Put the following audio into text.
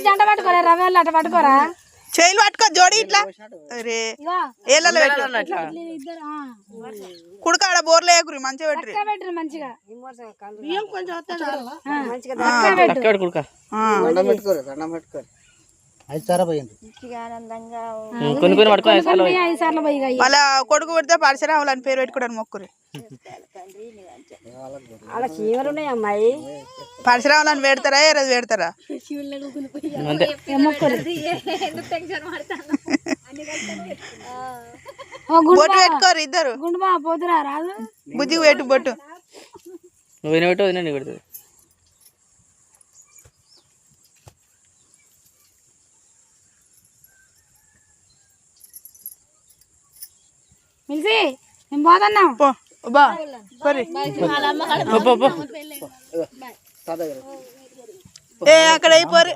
జంట పట్టుకోరా రవ్వలు అట్ట పట్టుకోరా చేయిలు పట్టుకో జోడి ఇట్లా అరే ఏళ్ళలో పెట్టు కుడుక ఆడ బోర్లు వేయకురి మంచిగా పెట్టు మంచిగా మళ్ళా కొడుకు పెడితే పరశురాములని పేరు పెట్టుకోవడానికి మొక్కురి పరశురాములని పెడతారా ఏ రోజు పెడతారా బొట్టు పెట్టుకోరు ఇద్దరు బుజ్జికి పెట్టు బొట్టు మిల్సి మేము పోతున్నాం ఏ అక్కడ అయిపోరు